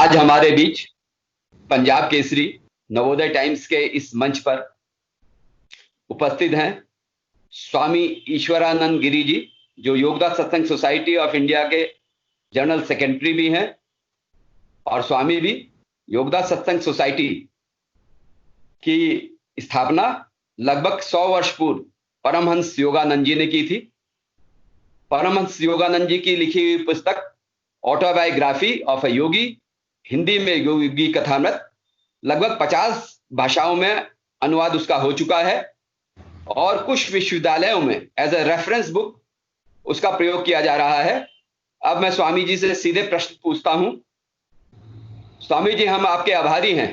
आज हमारे बीच पंजाब केसरी नवोदय टाइम्स के इस मंच पर उपस्थित हैं स्वामी ईश्वरानंद गिरी जी, जो योगदास सत्संग सोसाइटी ऑफ इंडिया के जनरल सेक्रेटरी भी हैं और स्वामी भी योगदास सत्संग सोसाइटी की स्थापना लगभग 100 वर्ष पूर्व परमहंस योगानंद जी ने की थी। परमहंस योगानंद जी की लिखी हुई पुस्तक ऑटोबायोग्राफी ऑफ अ योगी, हिंदी में योगी कथामृत, लगभग 50 भाषाओं में अनुवाद उसका हो चुका है और कुछ विश्वविद्यालयों में एज ए रेफरेंस बुक उसका प्रयोग किया जा रहा है। अब मैं स्वामी जी से सीधे प्रश्न पूछता हूं। स्वामी जी, हम आपके आभारी हैं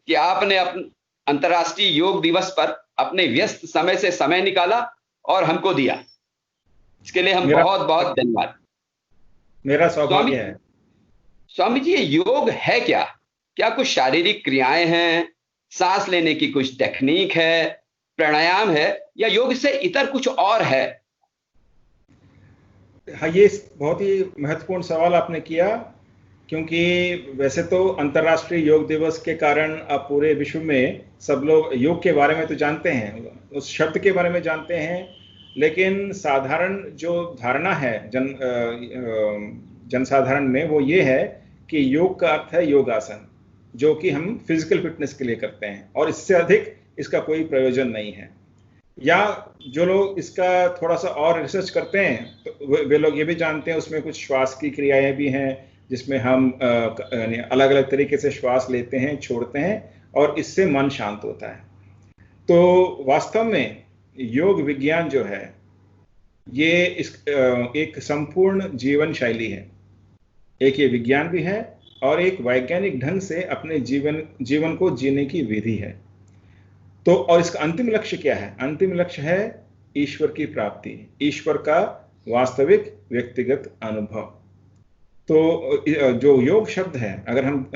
कि आपने अंतर्राष्ट्रीय योग दिवस पर अपने व्यस्त समय से समय निकाला और हमको दिया। इसके लिए हम बहुत बहुत धन्यवाद। मेरा सौभाग्य है। स्वामी जी, ये योग है क्या? क्या कुछ शारीरिक क्रियाएं हैं, सांस लेने की कुछ टेक्निक है, प्राणायाम है, या योग से इतर कुछ और है? हाँ, ये बहुत ही महत्वपूर्ण सवाल आपने किया, क्योंकि वैसे तो अंतर्राष्ट्रीय योग दिवस के कारण अब पूरे विश्व में सब लोग योग के बारे में तो जानते हैं, उस शब्द के बारे में जानते हैं, लेकिन साधारण जो धारणा है जनसाधारण में वो ये है कि योग का अर्थ है योगासन, जो कि हम फिजिकल फिटनेस के लिए करते हैं और इससे अधिक इसका कोई प्रयोजन नहीं है। या जो लोग इसका थोड़ा सा और रिसर्च करते हैं तो वे लोग ये भी जानते हैं उसमें कुछ श्वास की क्रियाएं भी हैं, जिसमें हम अलग अलग तरीके से श्वास लेते हैं, छोड़ते हैं और इससे मन शांत होता है। तो वास्तव में योग विज्ञान जो है ये एक संपूर्ण जीवन शैली है। एक ये विज्ञान भी है और एक वैज्ञानिक ढंग से अपने जीवन को जीने की विधि है। तो और इसका अंतिम लक्ष्य क्या है? अंतिम लक्ष्य है ईश्वर की प्राप्ति, ईश्वर का वास्तविक व्यक्तिगत अनुभव। तो जो योग शब्द है, अगर हम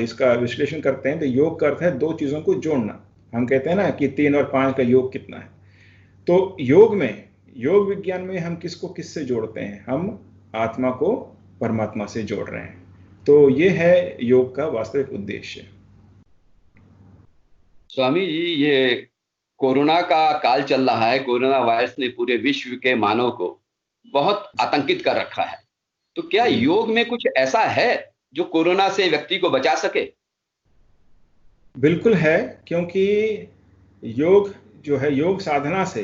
इसका विश्लेषण करते हैं तो योग का अर्थ है दो चीजों को जोड़ना। हम कहते हैं ना कि 3 और 5 का योग कितना है। तो योग विज्ञान में हम किसको किससे जोड़ते हैं? हम आत्मा को परमात्मा से जोड़ रहे हैं। तो ये है योग का वास्तविक उद्देश्य। स्वामी जी, ये कोरोना का काल चल रहा है। कोरोना वायरस ने पूरे विश्व के मानव को बहुत आतंकित कर रखा है। तो क्या योग में कुछ ऐसा है जो कोरोना से व्यक्ति को बचा सके? बिल्कुल है, क्योंकि योग जो है, योग साधना से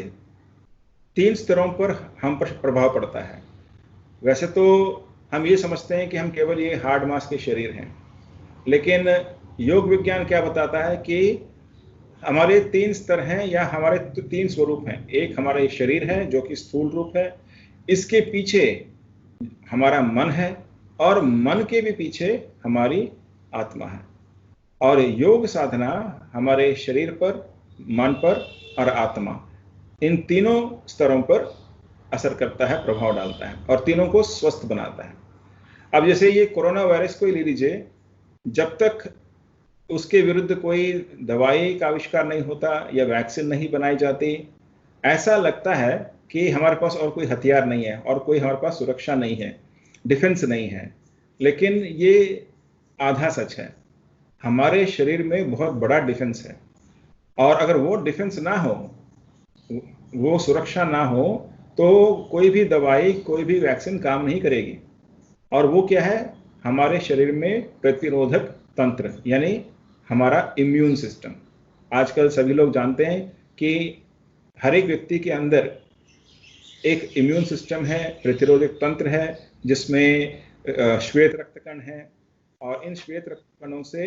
3 स्तरों पर हम पर प्रभाव पड़ता है। वैसे तो हम ये समझते हैं कि हम केवल ये हार्ड मास के शरीर हैं, लेकिन योग विज्ञान क्या बताता है कि हमारे 3 स्तर हैं या हमारे 3 स्वरूप हैं। एक हमारा ये शरीर है जो कि स्थूल रूप है, इसके पीछे हमारा मन है और मन के भी पीछे हमारी आत्मा है। और योग साधना हमारे शरीर पर, मन पर और आत्मा, इन तीनों स्तरों पर असर करता है, प्रभाव डालता है और तीनों को स्वस्थ बनाता है। अब जैसे ये कोरोना वायरस को ही ले लीजिए, जब तक उसके विरुद्ध कोई दवाई का आविष्कार नहीं होता या वैक्सीन नहीं बनाई जाती, ऐसा लगता है कि हमारे पास और कोई हथियार नहीं है और कोई हमारे पास सुरक्षा नहीं है, डिफेंस नहीं है। लेकिन ये आधा सच है। हमारे शरीर में बहुत बड़ा डिफेंस है और अगर वो डिफेंस ना हो, वो सुरक्षा ना हो, तो कोई भी दवाई, कोई भी वैक्सीन काम नहीं करेगी। और वो क्या है? हमारे शरीर में प्रतिरोधक तंत्र, यानी हमारा इम्यून सिस्टम। आजकल सभी लोग जानते हैं कि हर एक व्यक्ति के अंदर एक इम्यून सिस्टम है, प्रतिरोधक तंत्र है, जिसमें श्वेत रक्तकण है और इन श्वेत रक्तकणों से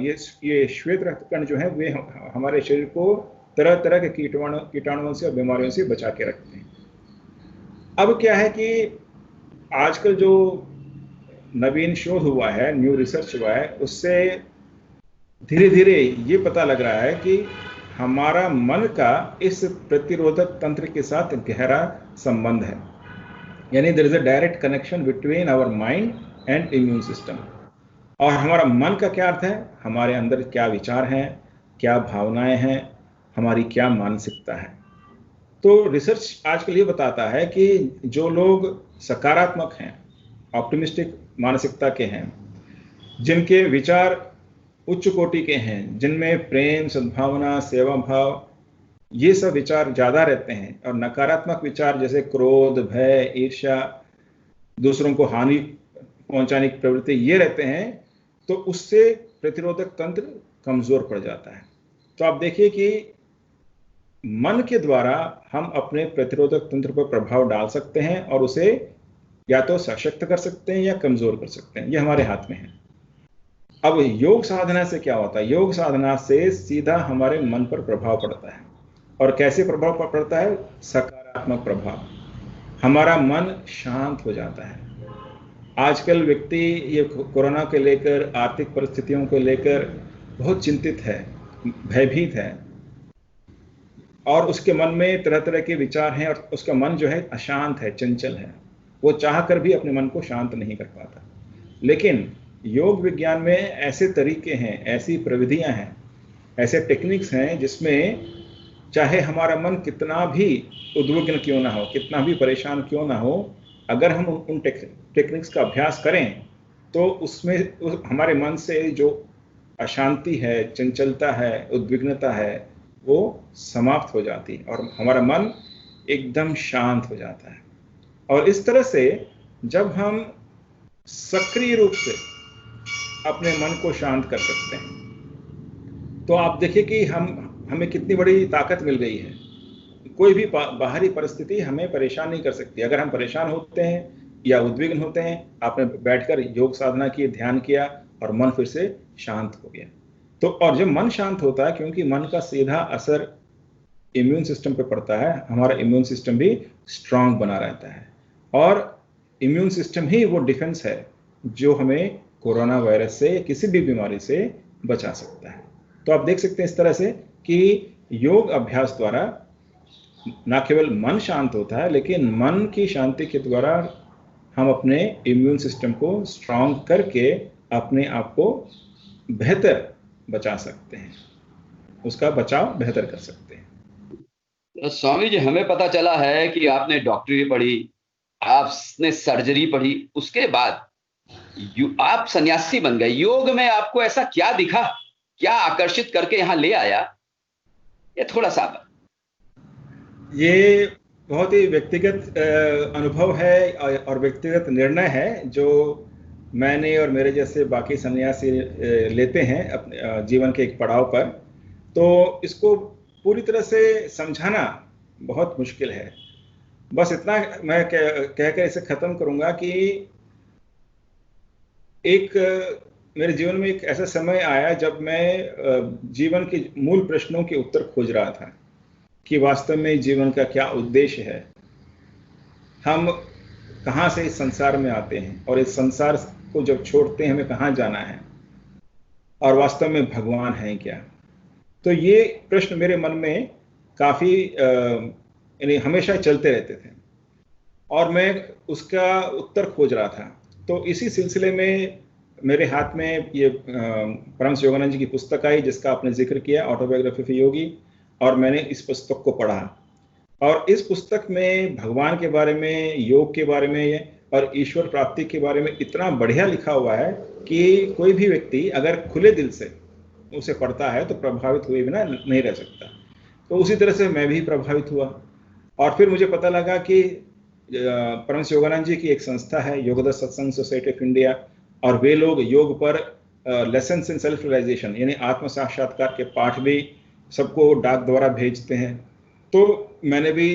ये श्वेत रक्तकण जो है वे हमारे शरीर को तरह तरह के कीटाणुओं से और बीमारियों से बचा के रखते हैं। अब क्या है कि आजकल जो नवीन शोध हुआ है, न्यू रिसर्च हुआ है, उससे धीरे धीरे ये पता लग रहा है कि हमारा मन का इस प्रतिरोधक तंत्र के साथ गहरा संबंध है। यानी there is a direct connection between our mind and immune system. और हमारा मन का क्या अर्थ है? हमारे अंदर क्या विचार हैं, क्या भावनाएं हैं, हमारी क्या मानसिकता है। तो रिसर्च आजकल ये बताता है कि जो लोग सकारात्मक हैं, ऑप्टिमिस्टिक मानसिकता के हैं, जिनके विचार उच्च कोटि के हैं, जिनमें प्रेम, सद्भावना, सेवा भाव, ये सब विचार ज्यादा रहते हैं, और नकारात्मक विचार जैसे क्रोध, भय, ईर्ष्या, दूसरों को हानि पहुंचाने की प्रवृत्ति, ये रहते हैं, तो उससे प्रतिरोधक तंत्र कमजोर पड़ जाता है। तो आप देखिए कि मन के द्वारा हम अपने प्रतिरोधक तंत्र पर प्रभाव डाल सकते हैं और उसे या तो सशक्त कर सकते हैं या कमजोर कर सकते हैं, ये हमारे हाथ में है। अब योग साधना से क्या होता है? योग साधना से सीधा हमारे मन पर प्रभाव पड़ता है। और कैसे प्रभाव पड़ता है? सकारात्मक प्रभाव। हमारा मन शांत हो जाता है। आजकल व्यक्ति ये कोरोना के लेकर, आर्थिक परिस्थितियों को लेकर बहुत चिंतित है, भयभीत है, और उसके मन में तरह तरह के विचार हैं, और उसका मन जो है अशांत है, चंचल है। वो चाह कर भी अपने मन को शांत नहीं कर पाता। लेकिन योग विज्ञान में ऐसे तरीके हैं, ऐसी प्रविधियां हैं, ऐसे टेक्निक्स हैं, जिसमें चाहे हमारा मन कितना भी उद्विग्न क्यों ना हो, कितना भी परेशान क्यों ना हो, अगर हम उन टेक्निक्स का अभ्यास करें तो उसमें हमारे मन से जो अशांति है, चंचलता है, उद्विग्नता है, वो समाप्त हो जाती है और हमारा मन एकदम शांत हो जाता है। और इस तरह से जब हम सक्रिय रूप से अपने मन को शांत कर सकते हैं, तो आप देखिए कि हमें कितनी बड़ी ताकत मिल गई है। कोई भी बाहरी परिस्थिति हमें परेशान नहीं कर सकती। अगर हम परेशान होते हैं या उद्विग्न होते हैं, आपने बैठकर योग साधना की, ध्यान किया और मन फिर से शांत हो गया। तो और जब मन शांत होता है, क्योंकि मन का सीधा असर इम्यून सिस्टम पे पड़ता है, हमारा इम्यून सिस्टम भी स्ट्रांग बना रहता है। और इम्यून सिस्टम ही वो डिफेंस है जो हमें कोरोना वायरस से, किसी भी बीमारी से बचा सकता है। तो आप देख सकते हैं इस तरह से कि योग अभ्यास द्वारा न केवल मन शांत होता है, लेकिन मन की शांति के द्वारा हम अपने इम्यून सिस्टम को स्ट्रांग करके अपने आप को बेहतर बचा सकते हैं, उसका बचाव बेहतर कर सकते हैं। तो स्वामी जी, हमें पता चला है कि आपने डॉक्टरी पढ़ी, आपने सर्जरी पढ़ी, उसके बाद आप सन्यासी बन गए। योग में आपको ऐसा क्या दिखा, क्या आकर्षित करके यहां ले आया, ये थोड़ा सा? ये बहुत ही व्यक्तिगत अनुभव है और व्यक्तिगत निर्णय है जो मैंने और मेरे जैसे बाकी सन्यासी लेते हैं अपने जीवन के एक पड़ाव पर। तो इसको पूरी तरह से समझाना बहुत मुश्किल है। बस इतना मैं कहकर इसे खत्म करूंगा कि मेरे जीवन में एक ऐसा समय आया जब मैं जीवन के मूल प्रश्नों के उत्तर खोज रहा था कि वास्तव में जीवन का क्या उद्देश्य है, हम कहाँ से इस संसार में आते हैं और इस संसार को जब छोड़ते हैं हमें कहाँ जाना है, और वास्तव में भगवान है क्या। तो ये प्रश्न मेरे मन में काफी यानी हमेशा चलते रहते थे और मैं उसका उत्तर खोज रहा था। तो इसी सिलसिले में मेरे हाथ में ये परमहंस योगानंद जी की पुस्तक आई, जिसका आपने जिक्र किया, ऑटोबायोग्राफी ऑफ ए योगी, और मैंने इस पुस्तक को पढ़ा। और इस पुस्तक में भगवान के बारे में, योग के बारे में और ईश्वर प्राप्ति के बारे में इतना बढ़िया लिखा हुआ है कि कोई भी व्यक्ति अगर खुले दिल से उसे पढ़ता है तो प्रभावित हुए बिना नहीं रह सकता। तो उसी तरह से मैं भी प्रभावित हुआ। और फिर मुझे पता लगा कि परमहंस योगानंद जी की एक संस्था है, योगदत्त सत्संग सोसाइटी ऑफ इंडिया, और वे लोग योग पर लेसन्स इन सेल्फ रियलाइजेशन यानी आत्म साक्षात्कार के पाठ भी सबको डाक द्वारा भेजते हैं। तो मैंने भी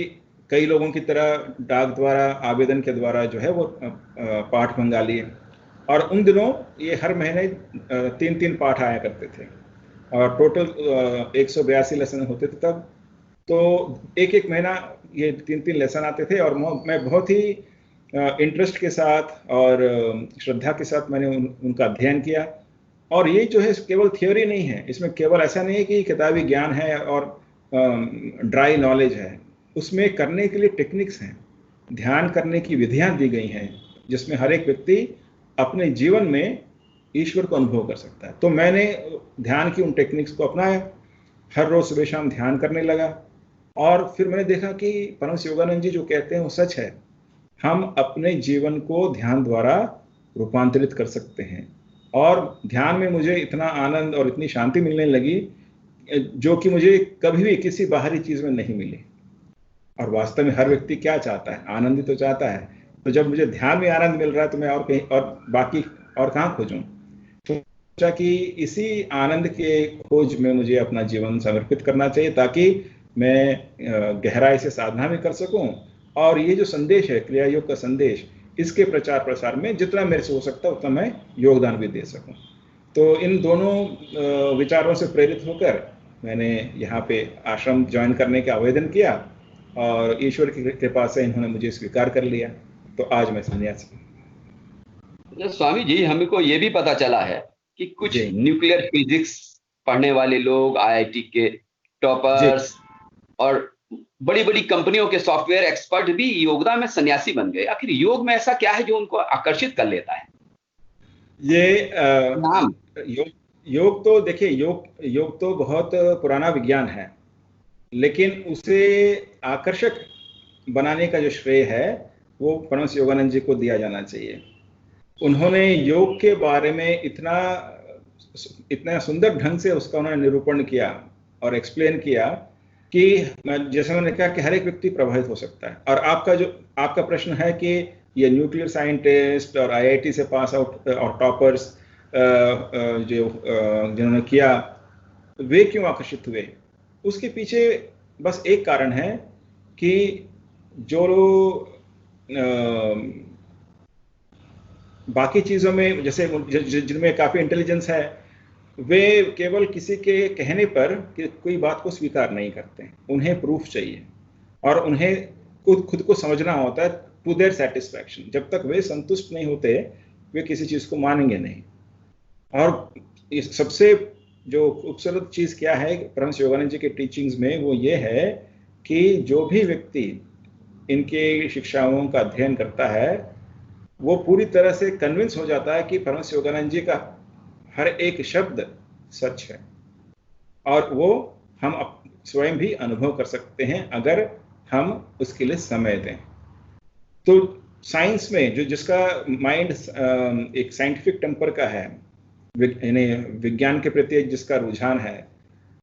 कई लोगों की तरह डाक द्वारा, आवेदन के द्वारा जो है वो पाठ मंगा लिए। और उन दिनों ये हर महीने 3-3 पाठ आया करते थे और टोटल 182 लेसन होते थे तब। तो एक महीना ये 3-3 लेसन आते थे और मैं बहुत ही इंटरेस्ट के साथ और श्रद्धा के साथ मैंने उनका अध्ययन किया। और ये जो है केवल थ्योरी नहीं है, इसमें केवल ऐसा नहीं है कि किताबी ज्ञान है और ड्राई नॉलेज है, उसमें करने के लिए टेक्निक्स हैं, ध्यान करने की विधियां दी गई हैं, जिसमें हर एक व्यक्ति अपने जीवन में ईश्वर को अनुभव कर सकता है। तो मैंने ध्यान की उन टेक्निक्स को अपनाया, हर रोज सुबह शाम ध्यान करने लगा। और फिर मैंने देखा कि परमहंस योगानंद जी जो कहते हैं वो सच है। हम अपने जीवन को ध्यान द्वारा रूपांतरित कर सकते हैं। और ध्यान में मुझे इतना आनंद और इतनी शांति मिलने लगी जो कि मुझे कभी भी किसी बाहरी चीज में नहीं मिली। और वास्तव में हर व्यक्ति क्या चाहता है? आनंद ही तो चाहता है। तो जब मुझे ध्यान में आनंद मिल रहा है तो मैं और कहीं और बाकी और कहाँ खोजूं? तो सोचा कि इसी आनंद के खोज में मुझे अपना जीवन समर्पित करना चाहिए ताकि मैं गहराई से साधना भी कर सकूं और ये जो संदेश है, क्रिया योग का संदेश, इसके प्रचार प्रसार में जितना मेरे से हो सकता है उतना मैं योगदान भी दे सकूं। तो इन दोनों विचारों से प्रेरित होकर मैंने यहाँ पे आश्रम ज्वाइन करने का आवेदन किया और ईश्वर की कृपा से इन्होंने मुझे स्वीकार कर लिया। तो आज मैं सन्यासी। स्वामी जी, हमको ये भी पता चला है कि कुछ न्यूक्लियर फिजिक्स पढ़ने वाले लोग, आईआईटी के टॉपर्स और बड़ी बड़ी कंपनियों के सॉफ्टवेयर एक्सपर्ट भी योगदा में सन्यासी बन गए। आखिर योग में ऐसा क्या है जो उनको आकर्षित कर लेता है? ये नाम योग तो देखिए, योग तो बहुत पुराना विज्ञान है, लेकिन उसे आकर्षक बनाने का जो श्रेय है वो परमहंस योगानंद जी को दिया जाना चाहिए। उन्होंने योग के बारे में इतना सुंदर ढंग से उसका उन्होंने निरूपण किया और एक्सप्लेन किया कि जैसे मैंने कहा कि हर एक व्यक्ति प्रभावित हो सकता है। और आपका प्रश्न है कि ये न्यूक्लियर साइंटिस्ट और आईआईटी से पास आउट और टॉपर्स जिन्होंने किया, वे क्यों आकर्षित हुए? उसके पीछे बस एक कारण है कि जो बाकी चीजों में जैसे जिनमें काफी इंटेलिजेंस है, वे केवल किसी के कहने पर कोई बात को स्वीकार नहीं करते, उन्हें प्रूफ चाहिए और उन्हें खुद को समझना होता है टू देयर सेटिस्फैक्शन। जब तक वे संतुष्ट नहीं होते वे किसी चीज को मानेंगे नहीं। और इस सबसे जो खूबसूरत चीज क्या है परमहंस योगानंद जी के टीचिंग्स में, वो ये है कि जो भी व्यक्ति इनके शिक्षाओं का अध्ययन करता है वो पूरी तरह से कन्विंस हो जाता है कि परमहंस योगानंद जी का हर एक शब्द सच है और वो हम स्वयं भी अनुभव कर सकते हैं अगर हम उसके लिए समय दें। तो साइंस में जिसका माइंड एक साइंटिफिक टेम्पर का है, विज्ञान के प्रति जिसका रुझान है,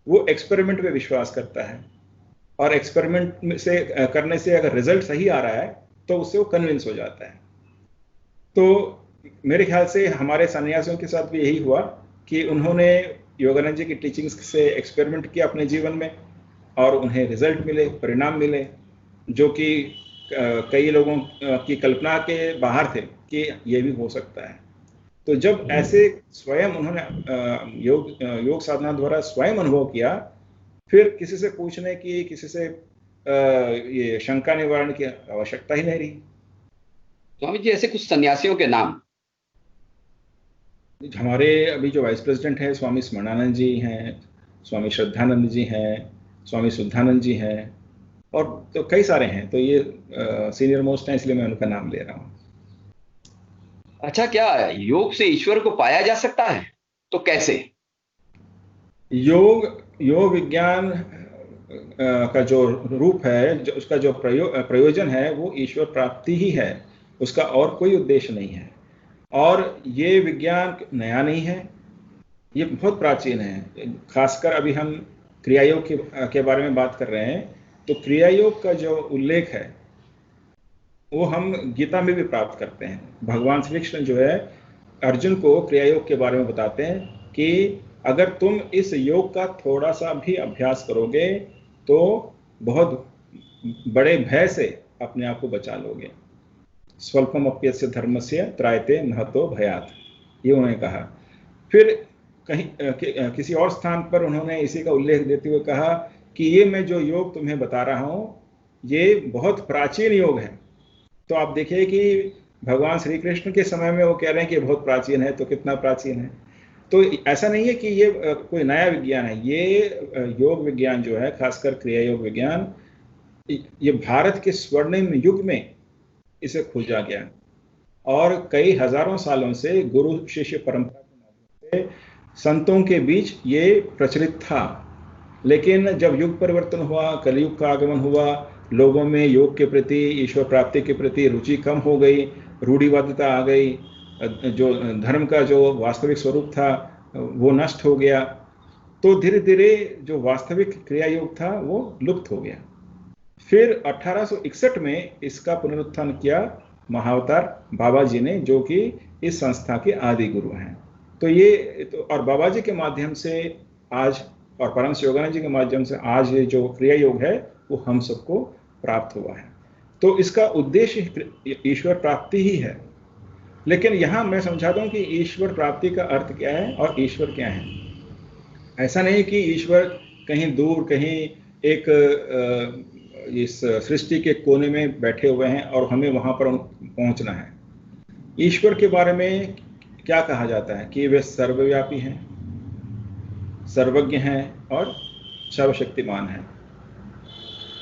वो एक्सपेरिमेंट में विश्वास करता है और एक्सपेरिमेंट से करने से अगर रिजल्ट सही आ रहा है तो उससे वो कन्विंस हो जाता है। तो मेरे ख्याल से हमारे सन्यासियों के साथ भी यही हुआ कि उन्होंने योगानंद जी की टीचिंग्स से एक्सपेरिमेंट किया अपने जीवन में और उन्हें रिजल्ट मिले, परिणाम मिले, जो कि कई लोगों की कल्पना के बाहर थे कि ये भी हो सकता है। तो जब ऐसे स्वयं उन्होंने योग साधना द्वारा स्वयं अनुभव किया, फिर किसी से पूछने की, किसी से ये शंका निवारण की आवश्यकता ही नहीं रही। स्वामी जी, ऐसे कुछ सन्यासियों के नाम? हमारे अभी जो वाइस प्रेसिडेंट है स्वामी स्मरणानंद जी हैं, स्वामी श्रद्धानंद जी हैं, स्वामी शुद्धानंद जी हैं और तो कई सारे हैं। तो ये सीनियर मोस्ट हैं, इसलिए मैं उनका नाम ले रहा हूँ। अच्छा, क्या योग से ईश्वर को पाया जा सकता है? तो कैसे? योग विज्ञान का जो रूप है, उसका जो प्रयोजन है वो ईश्वर प्राप्ति ही है, उसका और कोई उद्देश्य नहीं है। और ये विज्ञान नया नहीं है, ये बहुत प्राचीन है। खासकर अभी हम क्रिया योग के बारे में बात कर रहे हैं, तो क्रिया योग का जो उल्लेख है वो हम गीता में भी प्राप्त करते हैं। भगवान श्री कृष्ण जो है अर्जुन को क्रिया योग के बारे में बताते हैं कि अगर तुम इस योग का थोड़ा सा भी अभ्यास करोगे तो बहुत बड़े भय से अपने आप को बचा लोगे। स्वल्पम अप्यस्य धर्मस्य त्रायते महतो भयात, ये उन्होंने कहा। फिर कहीं किसी और स्थान पर उन्होंने इसी का उल्लेख देते हुए कहा कि ये मैं जो योग तुम्हें बता रहा हूं ये बहुत प्राचीन योग है। तो आप देखिए कि भगवान श्री कृष्ण के समय में वो कह रहे हैं कि बहुत प्राचीन है, तो कितना प्राचीन है। तो ऐसा नहीं है कि ये कोई नया विज्ञान है। ये योग विज्ञान जो है, खासकर क्रिया योग विज्ञान, ये भारत के स्वर्णिम युग में इसे खोजा गया और कई हजारों सालों से गुरु शिष्य परंपरा के माध्यम से संतों के बीच ये प्रचलित था। लेकिन जब युग परिवर्तन हुआ, कलयुग का आगमन हुआ, लोगों में योग के प्रति, ईश्वर प्राप्ति के प्रति रुचि कम हो गई, रूढ़िवादिता आ गई जो धर्म का जो वास्तविक स्वरूप था वो नष्ट हो गया, तो धीरे धीरे जो वास्तविक क्रिया योग था वो लुप्त हो गया। फिर 1861 में इसका पुनरुत्थान किया महाअवतार बाबा जी ने, जो कि इस संस्था के आदि गुरु हैं। तो ये और बाबा जी के माध्यम से आज, और परमहंस योगानंद जी के माध्यम से आज ये जो क्रिया योग है वो हम सबको प्राप्त हुआ है। तो इसका उद्देश्य ईश्वर प्राप्ति ही है। लेकिन यहां मैं समझाता हूं कि ईश्वर प्राप्ति का अर्थ क्या है और ईश्वर क्या है। ऐसा नहीं कि ईश्वर कहीं दूर, कहीं एक इस सृष्टि के कोने में बैठे हुए हैं और हमें वहां पर पहुंचना है। ईश्वर के बारे में क्या कहा जाता है कि वे सर्वव्यापी हैं, सर्वज्ञ हैं और सर्वशक्तिमान हैं।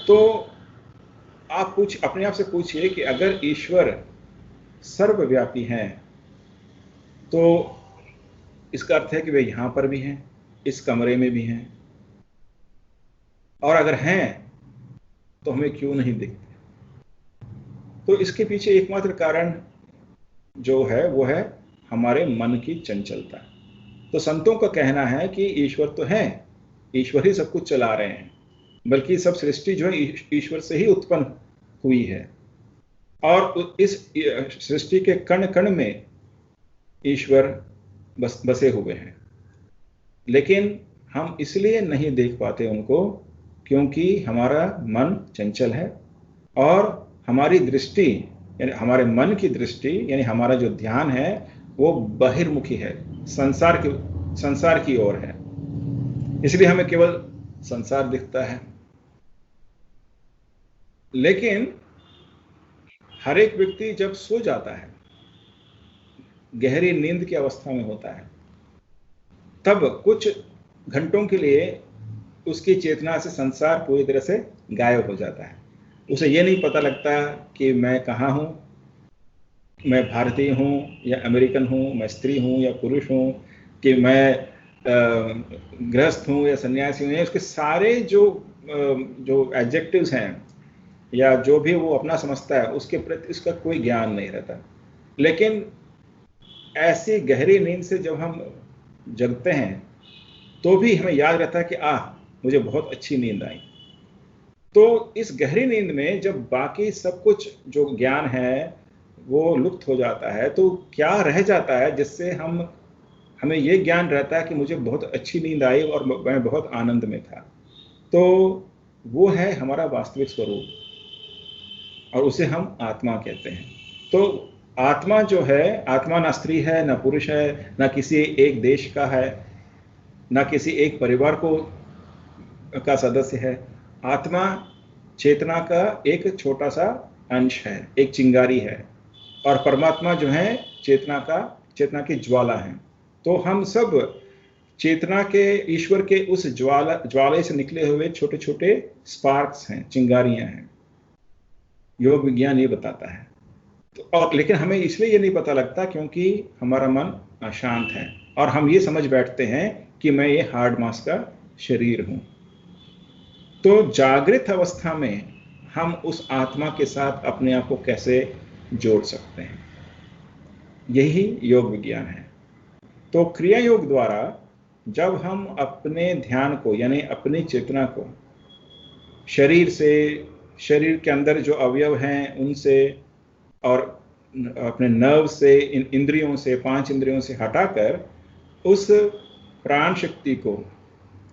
तो आप अपने आप से पूछिए कि अगर ईश्वर सर्वव्यापी हैं तो इसका अर्थ है कि वे यहां पर भी हैं, इस कमरे में भी हैं, और अगर हैं तो हमें क्यों नहीं दिखते? तो इसके पीछे एकमात्र कारण जो है वो है हमारे मन की चंचलता। तो संतों का कहना है कि ईश्वर तो है, ईश्वर ही सब कुछ चला रहे हैं, बल्कि सब सृष्टि जो है ईश्वर से ही उत्पन्न हुई है, और इस सृष्टि के कण कण में ईश्वर बसे हुए हैं। लेकिन हम इसलिए नहीं देख पाते उनको क्योंकि हमारा मन चंचल है और हमारी दृष्टि, यानी हमारे मन की दृष्टि, यानी हमारा जो ध्यान है वो बहिर्मुखी है, संसार की ओर है। इसलिए हमें केवल संसार दिखता है। लेकिन हर एक व्यक्ति जब सो जाता है, गहरी नींद की अवस्था में होता है, तब कुछ घंटों के लिए उसकी चेतना से संसार पूरी तरह से गायब हो जाता है। उसे यह नहीं पता लगता कि मैं कहाँ हूं, मैं भारतीय हूं या अमेरिकन हूं, मैं स्त्री हूं या पुरुष हूं, कि मैं गृहस्थ हूं या सन्यासी हूं। उसके सारे जो एडजेक्टिव्स हैं या जो भी वो अपना समझता है उसके प्रति इसका कोई ज्ञान नहीं रहता। लेकिन ऐसी गहरी नींद से जब हम जगते हैं तो भी हमें याद रहता है कि मुझे बहुत अच्छी नींद आई। तो इस गहरी नींद में जब बाकी सब कुछ जो ज्ञान है वो लुप्त हो जाता है, तो क्या रह जाता है जिससे हमें ये ज्ञान रहता है कि मुझे बहुत अच्छी नींद आई और मैं बहुत आनंद में था। तो वो है हमारा वास्तविक स्वरूप, और उसे हम आत्मा कहते हैं। तो आत्मा जो है, आत्मा ना स्त्री है, ना पुरुष है, ना किसी एक देश का है, ना किसी एक परिवार का सदस्य है। आत्मा चेतना का एक छोटा सा अंश है, एक चिंगारी है, और परमात्मा जो है चेतना की ज्वाला है। तो हम सब चेतना के, ईश्वर के उस ज्वाले से निकले हुए छोटे छोटे स्पार्क्स हैं, चिंगारियां हैं। योग विज्ञान ये बताता है। तो लेकिन हमें इसलिए ये नहीं पता लगता क्योंकि हमारा मन अशांत है, और हम ये समझ बैठते हैं कि मैं ये हार्ड मास का शरीर हूं। तो जागृत अवस्था में हम उस आत्मा के साथ अपने आप को कैसे जोड़ सकते हैं, यही योग विज्ञान है। तो क्रिया योग द्वारा जब हम अपने ध्यान को, यानी अपनी चेतना को शरीर से, शरीर के अंदर जो अवयव हैं उनसे और अपने नर्व से, इंद्रियों से, 5 इंद्रियों से हटाकर उस प्राण शक्ति को,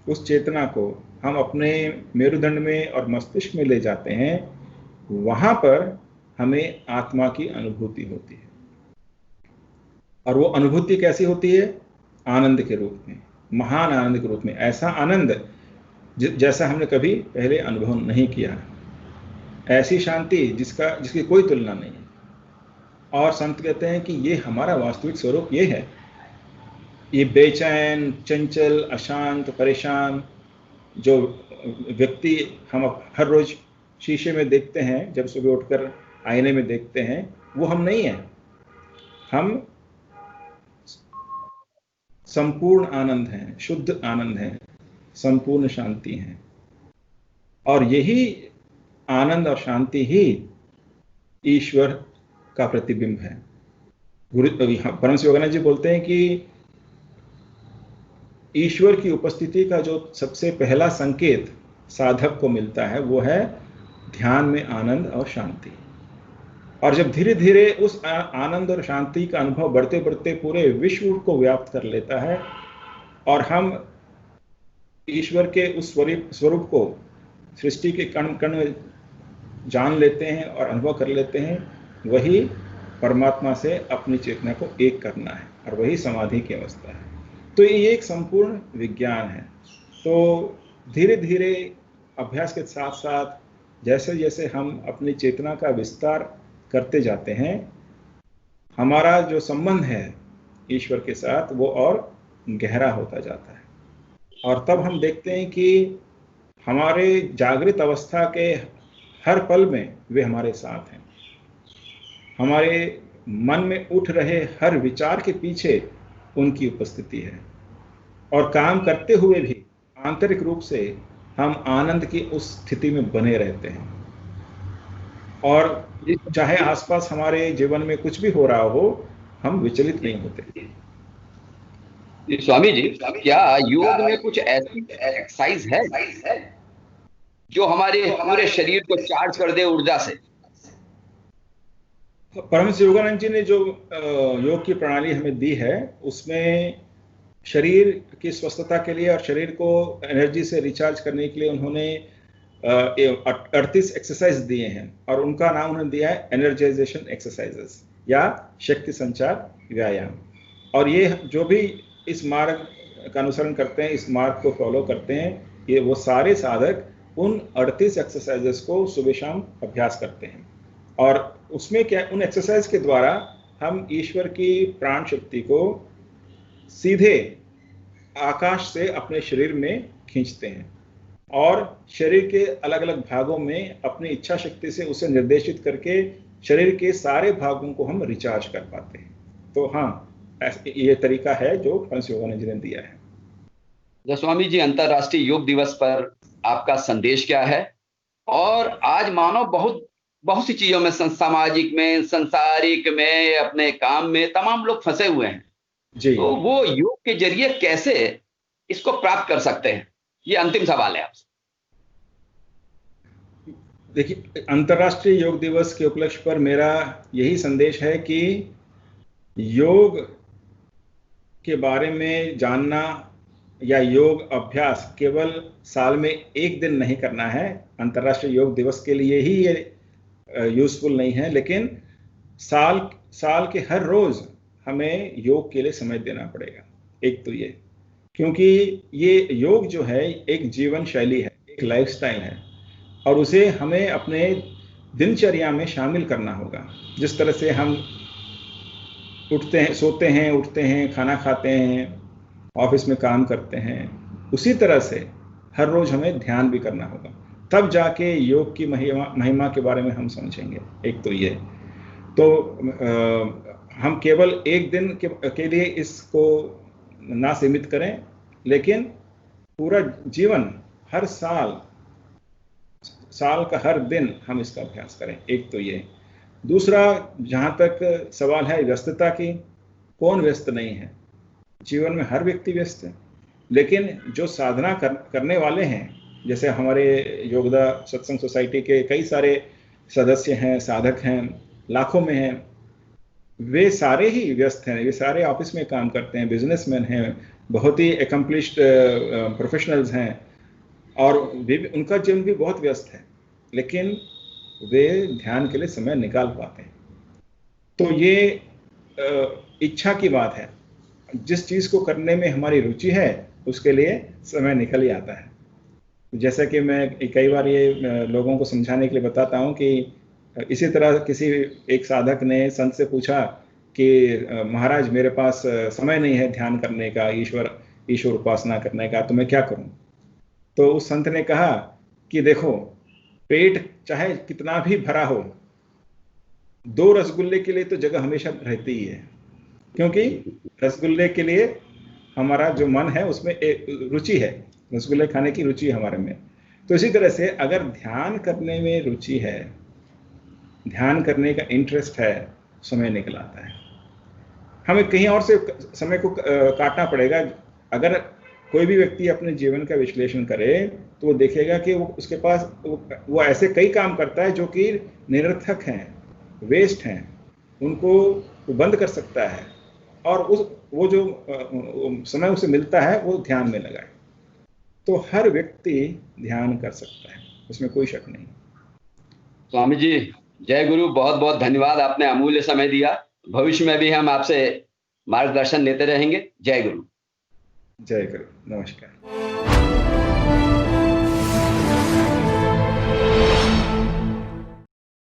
उस चेतना को हम अपने मेरुदंड में और मस्तिष्क में ले जाते हैं, वहां पर हमें आत्मा की अनुभूति होती है। और वो अनुभूति कैसी होती है? आनंद के रूप में, महान आनंद के रूप में। ऐसा आनंद जैसा हमने कभी पहले अनुभव नहीं किया, ऐसी शांति जिसकी कोई तुलना नहीं है। और संत कहते हैं कि ये हमारा वास्तविक स्वरूप ये है। ये बेचैन, चंचल, अशांत, परेशान जो व्यक्ति हम हर रोज शीशे में देखते हैं, जब सुबह उठकर आईने में देखते हैं, वो हम नहीं हैं। हम संपूर्ण आनंद हैं, शुद्ध आनंद हैं, संपूर्ण शांति हैं। और यही आनंद और शांति ही ईश्वर का प्रतिबिंब है। परमहंस योगानंद जी बोलते हैं कि ईश्वर की उपस्थिति का जो सबसे पहला संकेत साधक को मिलता है वो है ध्यान में आनंद और शांति। और जब धीरे धीरे उस आनंद और शांति का अनुभव बढ़ते बढ़ते पूरे विश्व को व्याप्त कर लेता है और हम ईश्वर के उस स्वरूप को सृष्टि के कण कण में जान लेते हैं और अनुभव कर लेते हैं, वही परमात्मा से अपनी चेतना को एक करना है और वही समाधि की अवस्था है। तो ये एक संपूर्ण विज्ञान है। तो धीरे धीरे अभ्यास के साथ साथ जैसे जैसे हम अपनी चेतना का विस्तार करते जाते हैं, हमारा जो संबंध है ईश्वर के साथ वो और गहरा होता जाता है। और तब हम देखते हैं कि हमारे जागृत अवस्था के हर पल में वे हमारे साथ हैं। हमारे मन में उठ रहे हर विचार के पीछे उनकी उपस्थिति है और काम करते हुए भी आंतरिक रूप से हम आनंद की उस स्थिति में बने रहते हैं। और चाहे आसपास हमारे जीवन में कुछ भी हो रहा हो, हम विचलित नहीं होते। स्वामी जी, क्या योग में कुछ ऐसी एक्सरसाइज है जो हमारे पूरे शरीर को चार्ज कर दे ऊर्जा से? परमहंस योगानंद जी ने जो योग की प्रणाली हमें दी है, उसमें शरीर की स्वस्थता के लिए और शरीर को एनर्जी से रिचार्ज करने के लिए उन्होंने 38 एक्सरसाइज दिए हैं और उनका नाम उन्होंने दिया है एनर्जाइजेशन एक्सरसाइजेस या शक्ति संचार व्यायाम। और ये जो भी इस मार्ग का अनुसरण करते हैं, इस मार्ग को फॉलो करते हैं, ये वो सारे साधक उन 38 एक्सरसाइजेस को सुबह शाम अभ्यास करते हैं। और उसमें क्या, उन एक्सरसाइज के द्वारा हम ईश्वर की प्राण शक्ति को सीधे आकाश से अपने शरीर में खींचते हैं और शरीर के अलग अलग भागों में अपनी इच्छा शक्ति से उसे निर्देशित करके शरीर के सारे भागों को हम रिचार्ज कर पाते हैं। तो हाँ, ये तरीका है जो परमहंस योगानंद जी ने दिया है। तो स्वामी जी, अंतरराष्ट्रीय योग दिवस पर आपका संदेश क्या है? और आज मानव बहुत सी चीजों में, सामाजिक में, संसारिक में, अपने काम में तमाम लोग फंसे हुए हैं जी। तो वो योग के जरिए कैसे इसको प्राप्त कर सकते हैं? ये अंतिम सवाल है आपसे। देखिए, अंतरराष्ट्रीय योग दिवस के उपलक्ष्य पर मेरा यही संदेश है कि योग के बारे में जानना या योग अभ्यास केवल साल में एक दिन नहीं करना है। अंतर्राष्ट्रीय योग दिवस के लिए ही ये यूजफुल नहीं है, लेकिन साल के हर रोज हमें योग के लिए समय देना पड़ेगा। एक तो ये, क्योंकि ये योग जो है एक जीवन शैली है, एक लाइफस्टाइल है और उसे हमें अपने दिनचर्या में शामिल करना होगा। जिस तरह से हम उठते हैं, सोते हैं, उठते हैं, खाना खाते हैं, ऑफिस में काम करते हैं, उसी तरह से हर रोज हमें ध्यान भी करना होगा। तब जाके योग की महिमा के बारे में हम समझेंगे। एक तो ये, तो हम केवल एक दिन के लिए इसको ना सीमित करें, लेकिन पूरा जीवन, हर साल का हर दिन हम इसका अभ्यास करें। एक तो ये। दूसरा, जहाँ तक सवाल है व्यस्तता की, कौन व्यस्त नहीं है? जीवन में हर व्यक्ति व्यस्त है, लेकिन जो साधना करने वाले हैं, जैसे हमारे योगदा सत्संग सोसाइटी के कई सारे सदस्य हैं, साधक हैं, लाखों में हैं, वे सारे ही व्यस्त हैं। वे सारे ऑफिस में काम करते हैं, बिजनेसमैन हैं, बहुत ही एकम्प्लिश्ड प्रोफेशनल्स हैं और उनका जीवन भी बहुत व्यस्त है, लेकिन वे ध्यान के लिए समय निकाल पाते हैं। तो ये इच्छा की बात है। जिस चीज को करने में हमारी रुचि है उसके लिए समय निकल ही आता है। जैसा कि मैं कई बार ये लोगों को समझाने के लिए बताता हूँ कि इसी तरह किसी एक साधक ने संत से पूछा कि महाराज, मेरे पास समय नहीं है ध्यान करने का, ईश्वर उपासना करने का, तो मैं क्या करूं? तो उस संत ने कहा कि देखो, पेट चाहे कितना भी भरा हो, 2 रसगुल्ले के लिए तो जगह हमेशा रहती ही है, क्योंकि रसगुल्ले के लिए हमारा जो मन है उसमें एक रुचि है, रसगुल्ले खाने की रुचि हमारे में। तो इसी तरह से अगर ध्यान करने में रुचि है, ध्यान करने का इंटरेस्ट है, समय निकल आता है। हमें कहीं और से समय को काटना पड़ेगा। अगर कोई भी व्यक्ति अपने जीवन का विश्लेषण करे तो वो देखेगा कि वो उसके पास वो ऐसे कई काम करता है जो कि निरर्थक हैं, वेस्ट हैं, उनको वो बंद कर सकता है और वो जो समय उसे मिलता है वो ध्यान में लगाए। तो हर व्यक्ति ध्यान कर सकता है, उसमें कोई शक नहीं। स्वामी जी जय गुरु, बहुत बहुत धन्यवाद, आपने अमूल्य समय दिया। भविष्य में भी हम आपसे मार्गदर्शन लेते रहेंगे। जय गुरु। जय गुरु, नमस्कार।